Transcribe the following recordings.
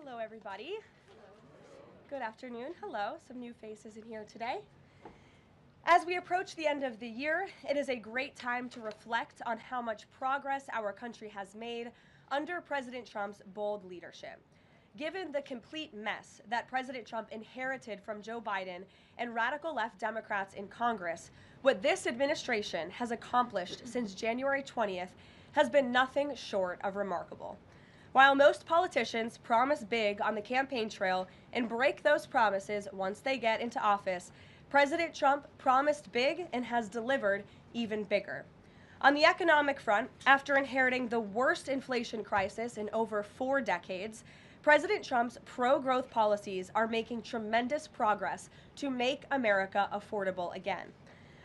Hello, everybody. Good afternoon. Hello. Some new faces in here today. As we approach the end of the year, it is a great time to reflect on how much progress our country has made under President Trump's bold leadership. Given the complete mess that President Trump inherited from Joe Biden and radical left Democrats in Congress, what this administration has accomplished since January 20th has been nothing short of remarkable. While most politicians promise big on the campaign trail and break those promises once they get into office, President Trump promised big and has delivered even bigger. On the economic front, after inheriting the worst inflation crisis in over 4 decades, President Trump's pro-growth policies are making tremendous progress to make America affordable again.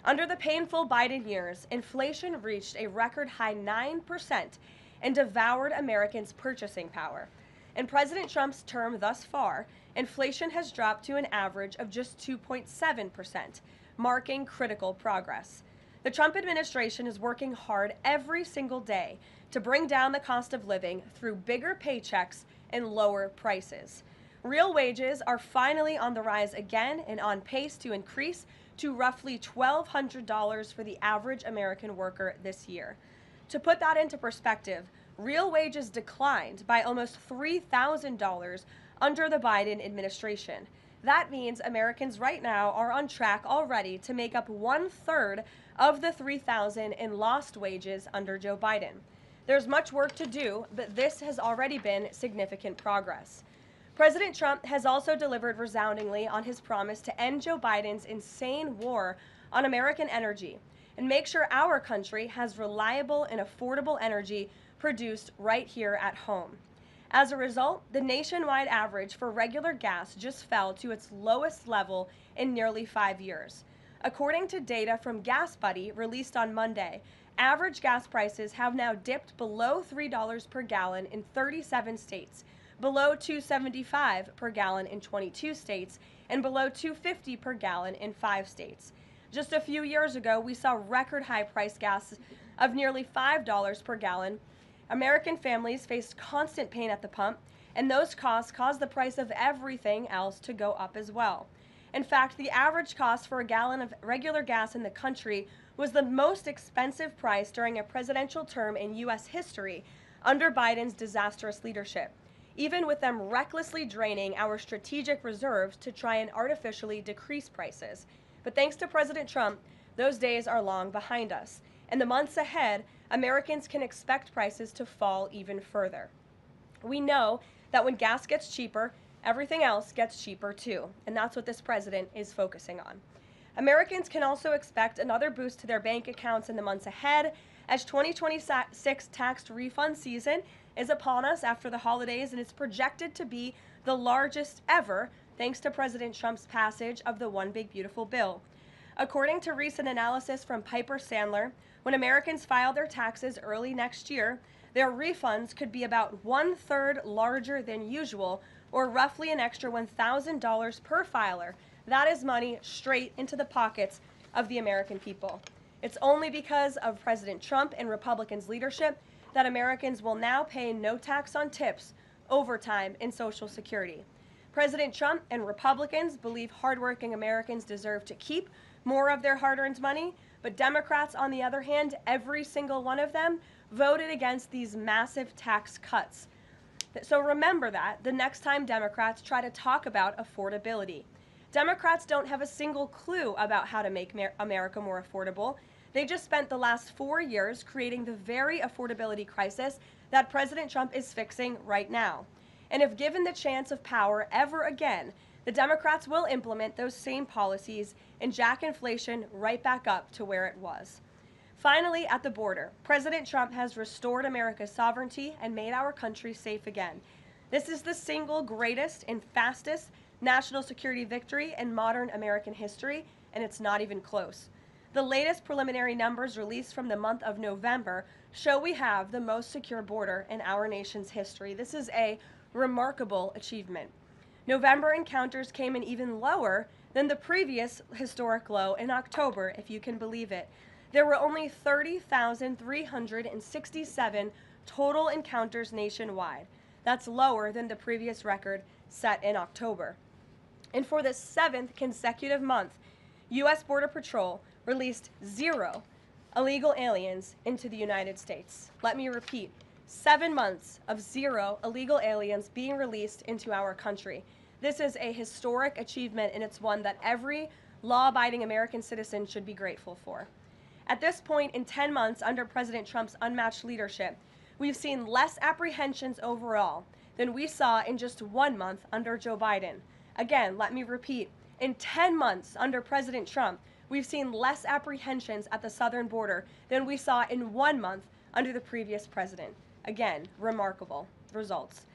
Under the painful Biden years, inflation reached a record high 9% and devoured Americans' purchasing power. In President Trump's term thus far, inflation has dropped to an average of just 2.7%, marking critical progress. The Trump administration is working hard every single day to bring down the cost of living through bigger paychecks and lower prices. Real wages are finally on the rise again and on pace to increase to roughly $1,200 for the average American worker this year. To put that into perspective, real wages declined by almost $3,000 under the Biden administration. That means Americans right now are on track already to make up 1/3 of the $3,000 in lost wages under Joe Biden. There's much work to do, but this has already been significant progress. President Trump has also delivered resoundingly on his promise to end Joe Biden's insane war on American energy and make sure our country has reliable and affordable energy produced right here at home. As a result, the nationwide average for regular gas just fell to its lowest level in nearly 5 years. According to data from GasBuddy released on Monday, average gas prices have now dipped below $3 per gallon in 37 states, below $2.75 per gallon in 22 states, and below $2.50 per gallon in 5 states. Just a few years ago, we saw record high price gas of nearly $5 per gallon. American families faced constant pain at the pump, and those costs caused the price of everything else to go up as well. In fact, the average cost for a gallon of regular gas in the country was the most expensive price during a presidential term in U.S. history under Biden's disastrous leadership, even with them recklessly draining our strategic reserves to try and artificially decrease prices. But thanks to President Trump, those days are long behind us. In the months ahead, Americans can expect prices to fall even further. We know that when gas gets cheaper, everything else gets cheaper too, and that's what this president is focusing on. Americans can also expect another boost to their bank accounts in the months ahead, as 2026 tax refund season is upon us after the holidays, and it's projected to be the largest ever thanks to President Trump's passage of the One Big Beautiful Bill. According to recent analysis from Piper Sandler, when Americans file their taxes early next year, their refunds could be about 1/3 larger than usual, or roughly an extra $1,000 per filer. That is money straight into the pockets of the American people. It's only because of President Trump and Republicans' leadership that Americans will now pay no tax on tips, overtime, and Social Security. President Trump and Republicans believe hardworking Americans deserve to keep more of their hard-earned money, but Democrats, on the other hand, every single one of them, voted against these massive tax cuts. So remember that the next time Democrats try to talk about affordability. Democrats don't have a single clue about how to make America more affordable. They just spent the last 4 years creating the very affordability crisis that President Trump is fixing right now. And if given the chance of power ever again, the Democrats will implement those same policies and jack inflation right back up to where it was. Finally, at the border, President Trump has restored America's sovereignty and made our country safe again. This is the single greatest and fastest national security victory in modern American history, and it's not even close. The latest preliminary numbers released from the month of November show we have the most secure border in our nation's history. This is a remarkable achievement. November encounters came in even lower than the previous historic low in October, if you can believe it. There were only 30,367 total encounters nationwide. That's lower than the previous record set in October. And for the 7th consecutive month, U.S. Border Patrol released 0 illegal aliens into the United States. Let me repeat, 7 months of 0 illegal aliens being released into our country. This is a historic achievement, and it's one that every law-abiding American citizen should be grateful for. At this point, in 10 months under President Trump's unmatched leadership, we've seen less apprehensions overall than we saw in just 1 month under Joe Biden. Again, let me repeat, in 10 months under President Trump, we've seen less apprehensions at the southern border than we saw in 1 month under the previous president. Again, remarkable results.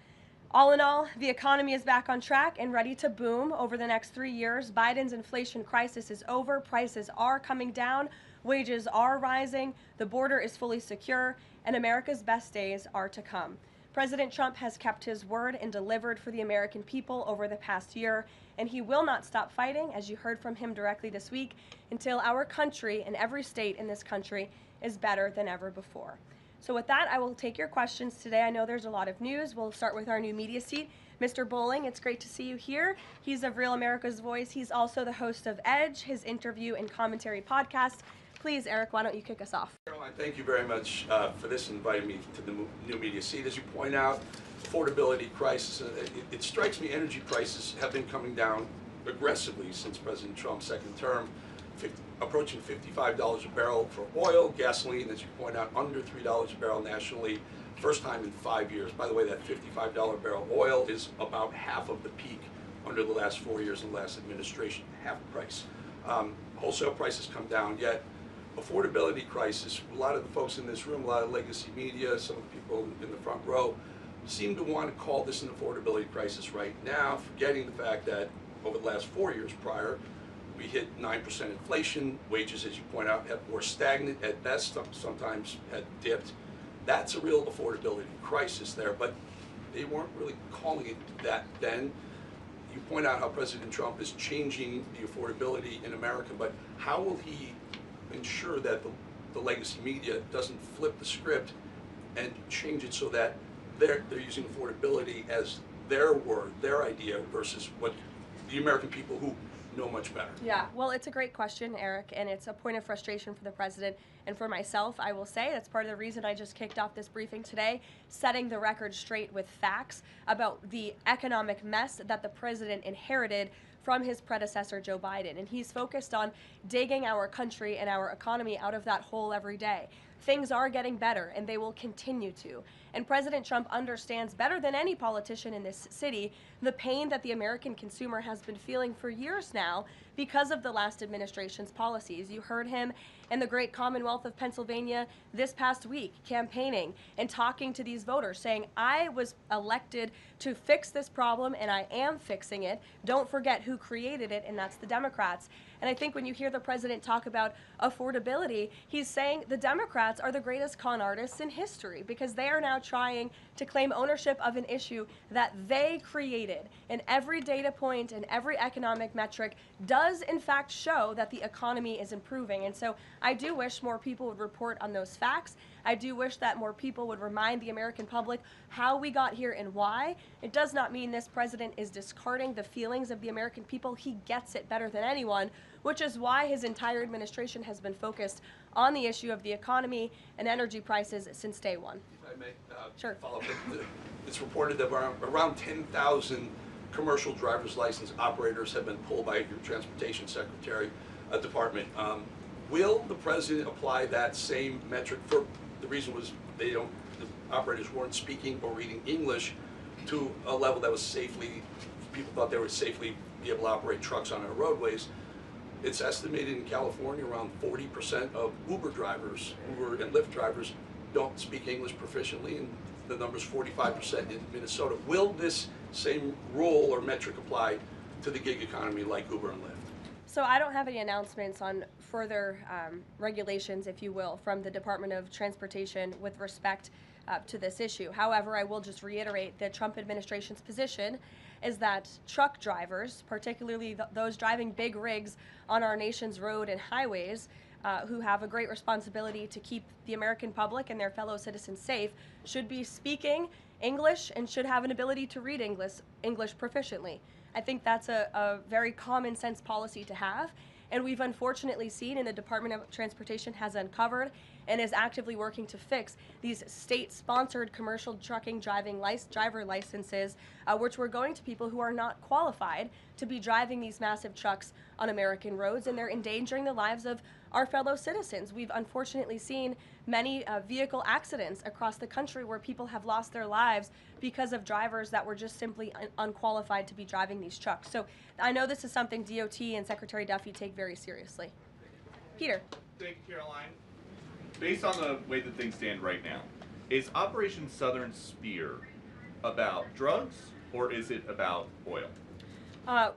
All in all, the economy is back on track and ready to boom over the next 3 years. Biden's inflation crisis is over. Prices are coming down. Wages are rising. The border is fully secure, and America's best days are to come. President Trump has kept his word and delivered for the American people over the past year, and he will not stop fighting, as you heard from him directly this week, until our country and every state in this country is better than ever before. So with that, I will take your questions today. I know there's a lot of news. We'll start with our new media seat. Mr. Bowling, it's great to see you here. He's of Real America's Voice. He's also the host of Edge, his interview and commentary podcast. Please, Eric, why don't you kick us off? Karoline, thank you very much for this and inviting me to the new media seat. As you point out, affordability crisis, it strikes me energy prices have been coming down aggressively since President Trump's second term, approaching $55 a barrel for oil, gasoline, as you point out, under $3 a barrel nationally, first time in 5 years. By the way, that $55 a barrel oil is about half of the peak under the last 4 years of the last administration, half the price. Wholesale prices come down, yet affordability crisis, a lot of the folks in this room, a lot of legacy media, some of the people in the front row, seem to want to call this an affordability crisis right now, forgetting the fact that over the last 4 years prior, we hit 9% inflation, wages, as you point out, have more stagnant at best, sometimes had dipped. That's a real affordability crisis there, but they weren't really calling it that then. You point out how President Trump is changing the affordability in America, but how will he ensure that the legacy media doesn't flip the script and change it so that they're using affordability as their word, their idea, versus what the American people who know much better? Yeah, well, it's a great question, Eric, and it's a point of frustration for the president and for myself. I will say that's part of the reason I just kicked off this briefing today, setting the record straight with facts about the economic mess that the president inherited from his predecessor, Joe Biden. And he's focused on digging our country and our economy out of that hole every day. Things are getting better, and they will continue to. And President Trump understands better than any politician in this city the pain that the American consumer has been feeling for years now because of the last administration's policies. You heard him in the great Commonwealth of Pennsylvania this past week campaigning and talking to these voters, saying, I was elected to fix this problem, and I am fixing it. Don't forget who created it, and that's the Democrats. And I think when you hear the president talk about affordability, he's saying the Democrats are the greatest con artists in history because they are now trying to claim ownership of an issue that they created. And every data point and every economic metric does in fact show that the economy is improving. And so I do wish more people would report on those facts. I do wish that more people would remind the American public how we got here and why. It does not mean this president is discarding the feelings of the American people. He gets it better than anyone, which is why his entire administration has been focused on the issue of the economy and energy prices since day one. If I may Sure. follow up, it's reported that around 10,000 commercial driver's license operators have been pulled by your transportation secretary department. Will the president apply that same metric? For the reason was the operators weren't speaking or reading English to a level that was safely, people thought they would safely be able to operate trucks on our roadways. It's estimated in California around 40% of Uber drivers, Uber and Lyft drivers, don't speak English proficiently, and the number's 45% in Minnesota. Will this same rule or metric apply to the gig economy like Uber and Lyft? So I don't have any announcements on further regulations, if you will, from the Department of Transportation with respect to this issue. However, I will just reiterate the Trump administration's position is that truck drivers, particularly those driving big rigs on our nation's road and highways, who have a great responsibility to keep the American public and their fellow citizens safe should be speaking English and should have an ability to read English proficiently. I think that's a very common sense policy to have. And we've unfortunately seen, and the Department of Transportation has uncovered and is actively working to fix these state-sponsored commercial trucking driver licenses, which were going to people who are not qualified to be driving these massive trucks on American roads, and they're endangering the lives of our fellow citizens. We've unfortunately seen many vehicle accidents across the country where people have lost their lives because of drivers that were just simply unqualified to be driving these trucks. So I know this is something DOT and Secretary Duffy take very seriously. Peter. Thank you, Caroline. Based on the way that things stand right now, is Operation Southern Spear about drugs or is it about oil?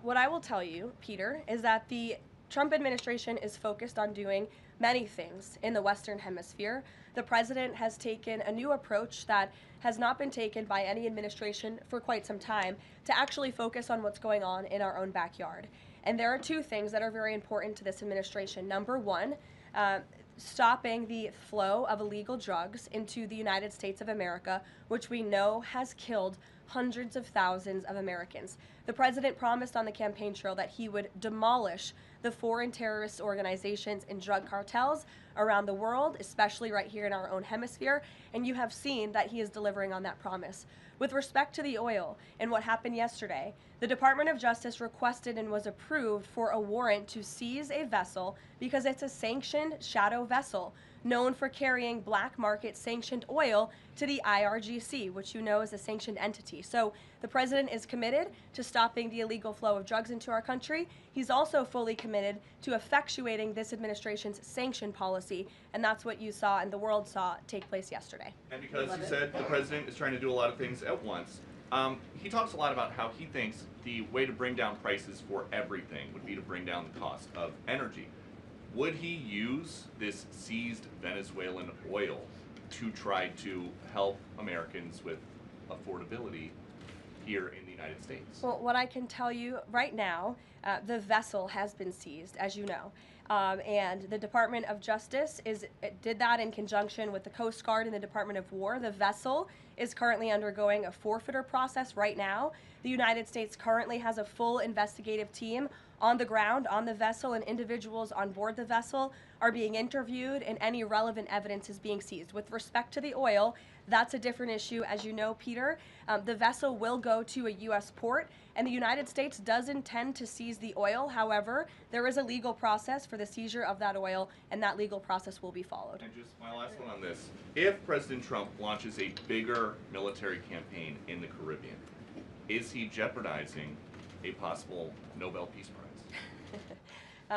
What I will tell you, Peter, is that the Trump administration is focused on doing many things in the Western Hemisphere. The president has taken a new approach that has not been taken by any administration for quite some time to actually focus on what's going on in our own backyard. And there are two things that are very important to this administration. Number one, stopping the flow of illegal drugs into the United States of America, which we know has killed hundreds of thousands of Americans. The president promised on the campaign trail that he would demolish the foreign terrorist organizations and drug cartels around the world, especially right here in our own hemisphere, and you have seen that he is delivering on that promise. With respect to the oil and what happened yesterday, the Department of Justice requested and was approved for a warrant to seize a vessel because it's a sanctioned shadow vessel known for carrying black market sanctioned oil to the IRGC, which you know is a sanctioned entity. So the president is committed to stopping the illegal flow of drugs into our country. He's also fully committed to effectuating this administration's sanction policy, and that's what you saw and the world saw take place yesterday. And because you said the president is trying to do a lot of things at once, he talks a lot about how he thinks the way to bring down prices for everything would be to bring down the cost of energy. Would he use this seized Venezuelan oil to try to help Americans with affordability here in the United States? Well, what I can tell you right now, the vessel has been seized, as you know. And the Department of Justice did that in conjunction with the Coast Guard and the Department of War. The vessel is currently undergoing a forfeiture process right now. The United States currently has a full investigative team on the ground on the vessel, and individuals on board the vessel are being interviewed and any relevant evidence is being seized. With respect to the oil, that's a different issue. As you know, Peter, the vessel will go to a U.S. port, and the United States does intend to seize the oil. However, there is a legal process for the seizure of that oil, and that legal process will be followed. And just my last one on this. If President Trump launches a bigger military campaign in the Caribbean, is he jeopardizing a possible Nobel Peace Prize?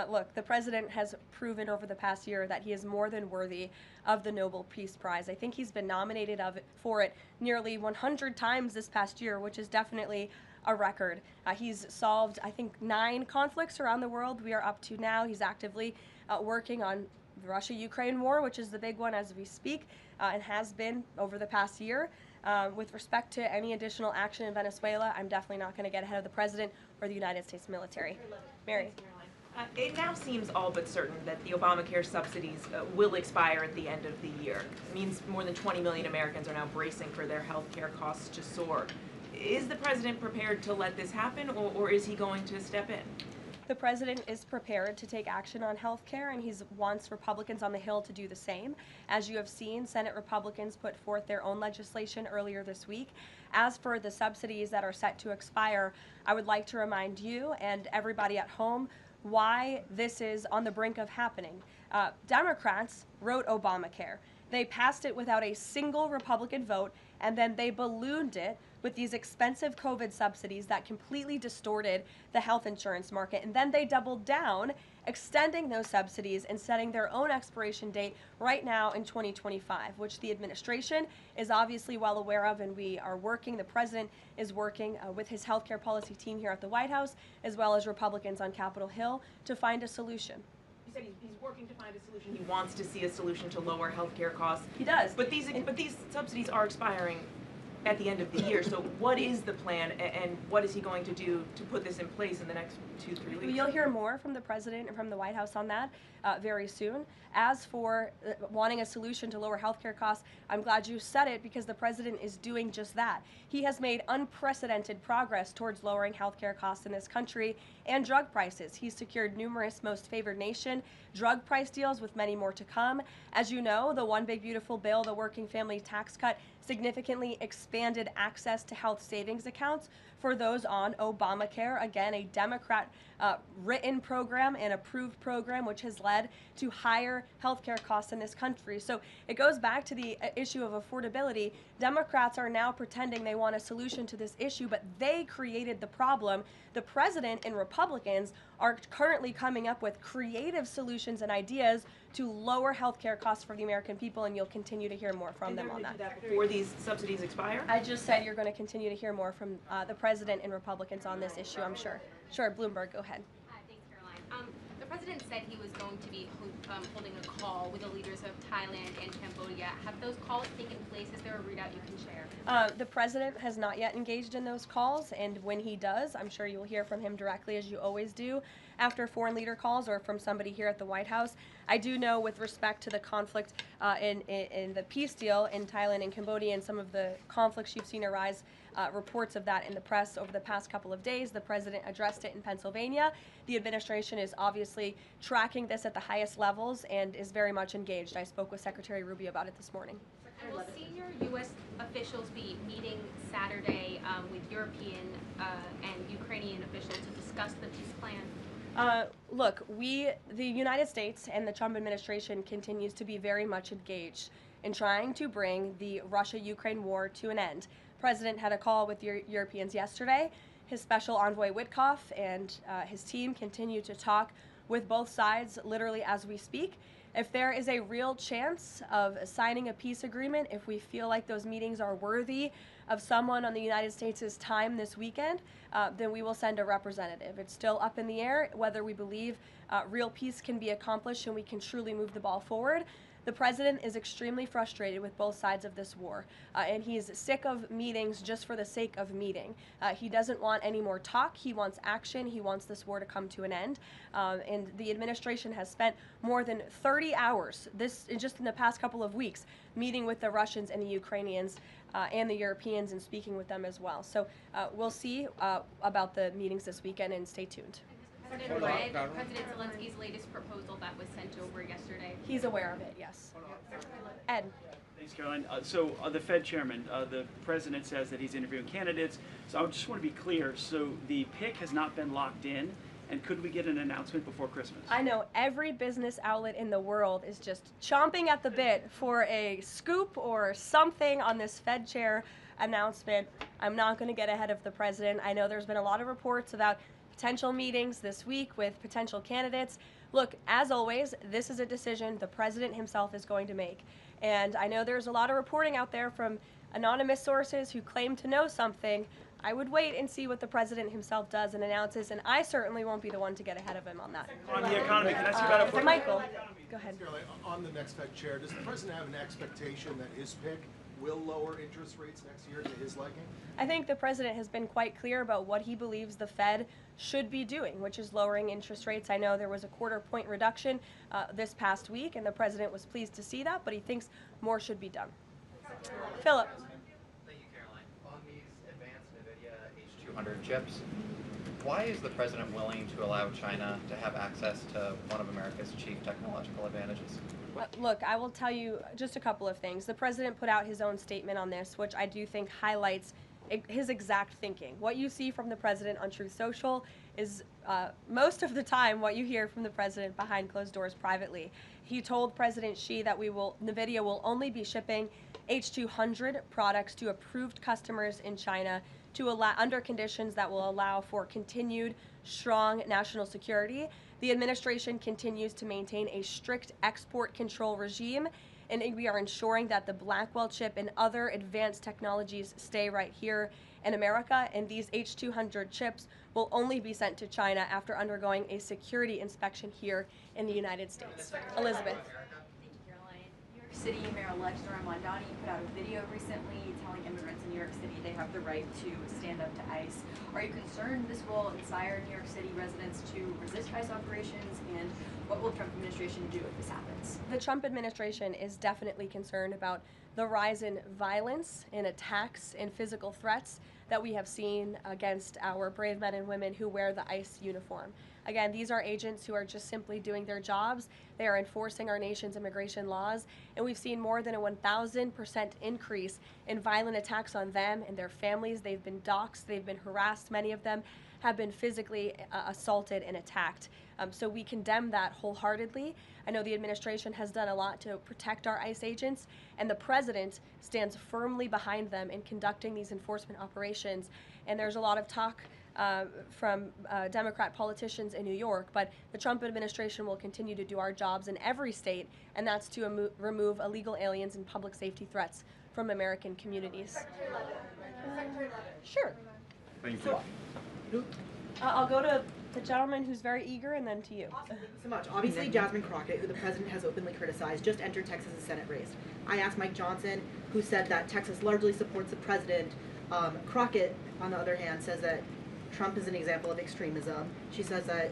Look, the president has proven over the past year that he is more than worthy of the Nobel Peace Prize. I think he's been nominated for it nearly 100 times this past year, which is definitely a record. He's solved, I think, 9 conflicts around the world. We are up to now. He's actively working on the Russia-Ukraine war, which is the big one as we speak, and has been over the past year. With respect to any additional action in Venezuela, I'm definitely not going to get ahead of the president or the United States military. Mary. It now seems all but certain that the Obamacare subsidies will expire at the end of the year. It means more than 20 million Americans are now bracing for their health care costs to soar. Is the president prepared to let this happen, or is he going to step in? The president is prepared to take action on health care, and he wants Republicans on the Hill to do the same. As you have seen, Senate Republicans put forth their own legislation earlier this week. As for the subsidies that are set to expire, I would like to remind you and everybody at home why this is on the brink of happening. Democrats wrote Obamacare. They passed it without a single Republican vote, and then they ballooned it with these expensive COVID subsidies that completely distorted the health insurance market. And then they doubled down, extending those subsidies and setting their own expiration date right now in 2025, which the administration is obviously well aware of, and we are working, the president is working with his healthcare policy team here at the White House, as well as Republicans on Capitol Hill, to find a solution. You said he's working to find a solution. He wants to see a solution to lower health care costs. He does. But these subsidies are expiring at the end of the year. So what is the plan, and what is he going to do to put this in place in the next 2-3 weeks? You'll hear more from the president and from the White House on that very soon. As for wanting a solution to lower healthcare costs, I'm glad you said it, because the president is doing just that. He has made unprecedented progress towards lowering healthcare costs in this country and drug prices. He's secured numerous most favored nation drug price deals, with many more to come. As you know, the One Big Beautiful Bill, the working family tax cut, significantly expanded access to health savings accounts for those on Obamacare. Again, a Democrat written program and approved program, which has led to higher healthcare costs in this country. So it goes back to the issue of affordability. Democrats are now pretending they want a solution to this issue, but they created the problem. The president and Republicans are currently coming up with creative solutions and ideas to lower healthcare costs for the American people, and you'll continue to hear more from them on that. Before these subsidies expire? I just said you're going to continue to hear more from the president and Republicans on this issue, I'm sure. Sure, Bloomberg, go ahead. Thanks, Caroline. The president said he was going to be holding a call with the leaders of Thailand and Cambodia. Have those calls taken place? Is there a readout you can share? The president has not yet engaged in those calls, and when he does, I'm sure you will hear from him directly, as you always do, after foreign leader calls or from somebody here at the White House. I do know, with respect to the conflict in the peace deal in Thailand and Cambodia, and some of the conflicts you've seen arise, reports of that in the press over the past couple of days. The president addressed it in Pennsylvania. The administration is obviously tracking this at the highest levels and is very much engaged. I spoke with Secretary Rubio about it this morning. And will senior U.S. officials be meeting Saturday with European and Ukrainian officials to discuss the peace plan? Look, the United States and the Trump administration continues to be very much engaged in trying to bring the Russia-Ukraine war to an end. The president had a call with Europeans yesterday. His special envoy Witkoff and his team continue to talk with both sides literally as we speak. If there is a real chance of signing a peace agreement, if we feel like those meetings are worthy of someone on the United States' time this weekend, then we will send a representative. It's still up in the air whether we believe real peace can be accomplished and we can truly move the ball forward. The president is extremely frustrated with both sides of this war, and he's sick of meetings just for the sake of meeting. He doesn't want any more talk. He wants action. He wants this war to come to an end. And the administration has spent more than 30 hours, just in the past couple of weeks, meeting with the Russians and the Ukrainians and the Europeans and Speaking with them as well. So we'll see about the meetings this weekend, and stay tuned. President read President Zelensky's latest proposal that was sent over yesterday. He's aware of it, yes. Ed. Thanks, Caroline. The Fed chairman, the president says that he's interviewing candidates. So I just want to be clear. So the pick has not been locked in, and could we get an announcement before Christmas? I know every business outlet in the world is just chomping at the bit for a scoop or something on this Fed chair announcement. I'm not going to get ahead of the president. I know there's been a lot of reports about potential meetings this week with potential candidates. Look, as always, this is a decision the president himself is going to make. And I know there's a lot of reporting out there from anonymous sources who claim to know something. I would wait and see what the president himself does and announces, and I certainly won't be the one to get ahead of him on that. On the economy, can I ask you about a Michael, go ahead. On the next Fed chair, does the president have an expectation that his pick will lower interest rates next year to his liking? I think the president has been quite clear about what he believes the Fed should be doing, which is lowering interest rates. I know there was a quarter-point reduction this past week, and the president was pleased to see that, but he thinks more should be done. Philip. Thank you, Caroline. On these advanced NVIDIA H200 chips, why is the president willing to allow China to have access to one of America's chief technological advantages? Look, I will tell you just a couple of things. The president put out his own statement on this, which I do think highlights his exact thinking. What you see from the president on Truth Social is most of the time what you hear from the president behind closed doors privately. He told President Xi that NVIDIA will only be shipping H200 products to approved customers in China under conditions that will allow for continued strong national security. The administration continues to maintain a strict export control regime, and we are ensuring that the Blackwell chip and other advanced technologies stay right here in America, and these H200 chips will only be sent to China after undergoing a security inspection here in the United States. Elizabeth. Thank you, Caroline. New York City Mayor-elect Zoran Mondani put out a video recently telling immigrants in New York City they have the right to stand up to ICE. Are you concerned this will inspire New York City residents to resist ICE operations, and what will the Trump administration do if this happens? The Trump administration is definitely concerned about the rise in violence, in attacks, and physical threats that we have seen against our brave men and women who wear the ICE uniform. Again, these are agents who are just simply doing their jobs. They are enforcing our nation's immigration laws, and we've seen more than a 1,000% increase in violent attacks on them and their families. They've been doxxed, they've been harassed, many of them have been physically assaulted and attacked. So we condemn that wholeheartedly. I know the administration has done a lot to protect our ICE agents, and the president stands firmly behind them in conducting these enforcement operations. And there's a lot of talk from Democrat politicians in New York, but the Trump administration will continue to do our jobs in every state, and that's to remove illegal aliens and public safety threats from American communities. Secretary Leavitt. Sure. Thank you. I'll go to the gentleman who's very eager, and then to you. Thank you so much. Obviously, Jasmine Crockett, who the president has openly criticized, just entered Texas' Senate race. I asked Mike Johnson, who said that Texas largely supports the president. Crockett, on the other hand, says that Trump is an example of extremism. She says that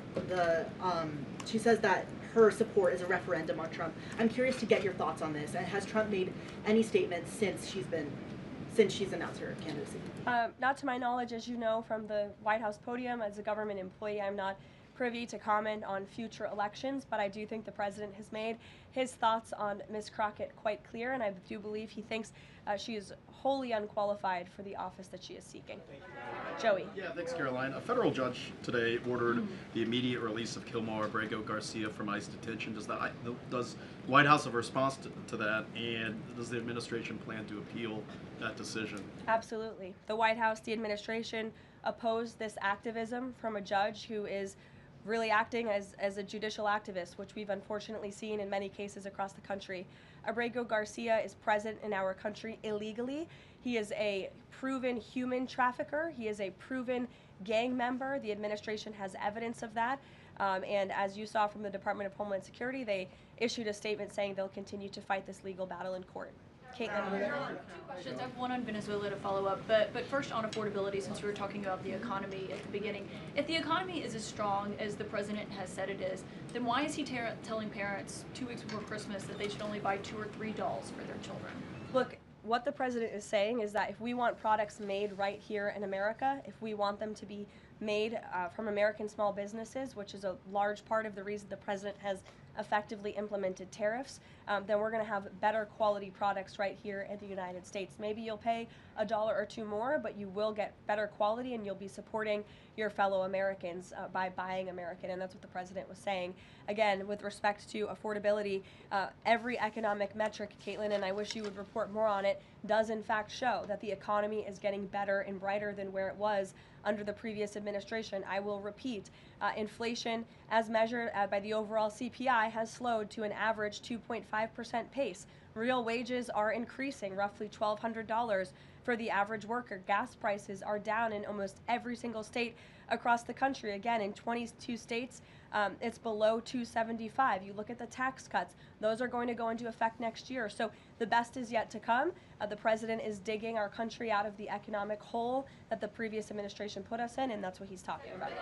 her support is a referendum on Trump. I'm curious to get your thoughts on this. And has Trump made any statements since she's announced her candidacy? Not to my knowledge, as you know from the White House podium. As a government employee, I'm not privy to comment on future elections, but I do think the president has made his thoughts on Ms. Crockett quite clear, and I do believe he thinks she is wholly unqualified for the office that she is seeking. Joey. Yeah, thanks, Caroline. A federal judge today ordered the immediate release of Kilmar Abrego Garcia from ICE detention. Does the White House have a response to that, and does the administration plan to appeal that decision? Absolutely. The White House, the administration opposed this activism from a judge who is really acting as a judicial activist, which we've unfortunately seen in many cases across the country. Abrego Garcia is present in our country illegally. He is a proven human trafficker. He is a proven gang member. The administration has evidence of that. And as you saw from the Department of Homeland Security, they issued a statement saying they'll continue to fight this legal battle in court. Caitlin. Two questions. I have one on Venezuela to follow up, but first on affordability, since we were talking about the economy at the beginning. If the economy is as strong as the president has said it is, then why is he telling parents 2 weeks before Christmas that they should only buy 2 or 3 dolls for their children? Look, what the president is saying is that if we want products made right here in America, if we want them to be made from American small businesses, which is a large part of the reason the president has effectively implemented tariffs, then we're going to have better quality products right here in the United States. Maybe you'll pay $1 or $2 more, but you will get better quality, and you'll be supporting your fellow Americans by buying American, and that's what the president was saying. Again, with respect to affordability, every economic metric, Caitlin, and I wish you would report more on it, does in fact show that the economy is getting better and brighter than where it was under the previous administration. I will repeat, inflation as measured by the overall CPI has slowed to an average 2.5% pace. Real wages are increasing, roughly $1,200 for the average worker. Gas prices are down in almost every single state across the country. Again, in 22 states, it's below $2.75. You look at the tax cuts, those are going to go into effect next year. So the best is yet to come. The president is digging our country out of the economic hole that the previous administration put us in, and that's what he's talking about. It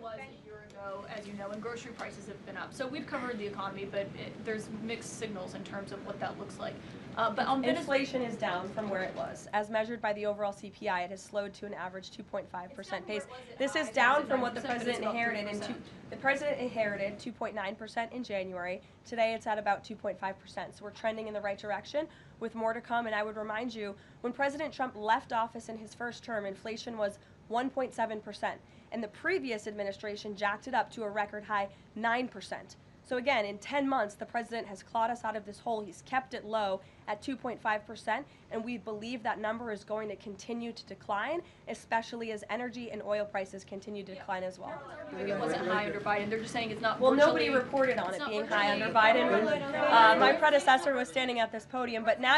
was a year ago, as you know, and grocery prices have been up. So we've covered the economy, but there's mixed signals in terms of what that looks like. But on inflation is down from where it was. As measured by the overall CPI, it has slowed to an average 2.5% pace. This is down from what the president inherited. The president inherited 2.9% in January. Today it's at about 2.5%. So we're trending in the right direction with more to come. And I would remind you, when President Trump left office in his first term, inflation was 1.7%. And the previous administration jacked it up to a record high 9%. So again, in 10 months, the president has clawed us out of this hole. He's kept it low at 2.5%, and we believe that number is going to continue to decline, especially as energy and oil prices continue to decline as well. It wasn't high under Biden. They're just saying it's not. Well, nobody reported on it being high under Biden. My predecessor was standing at this podium, but now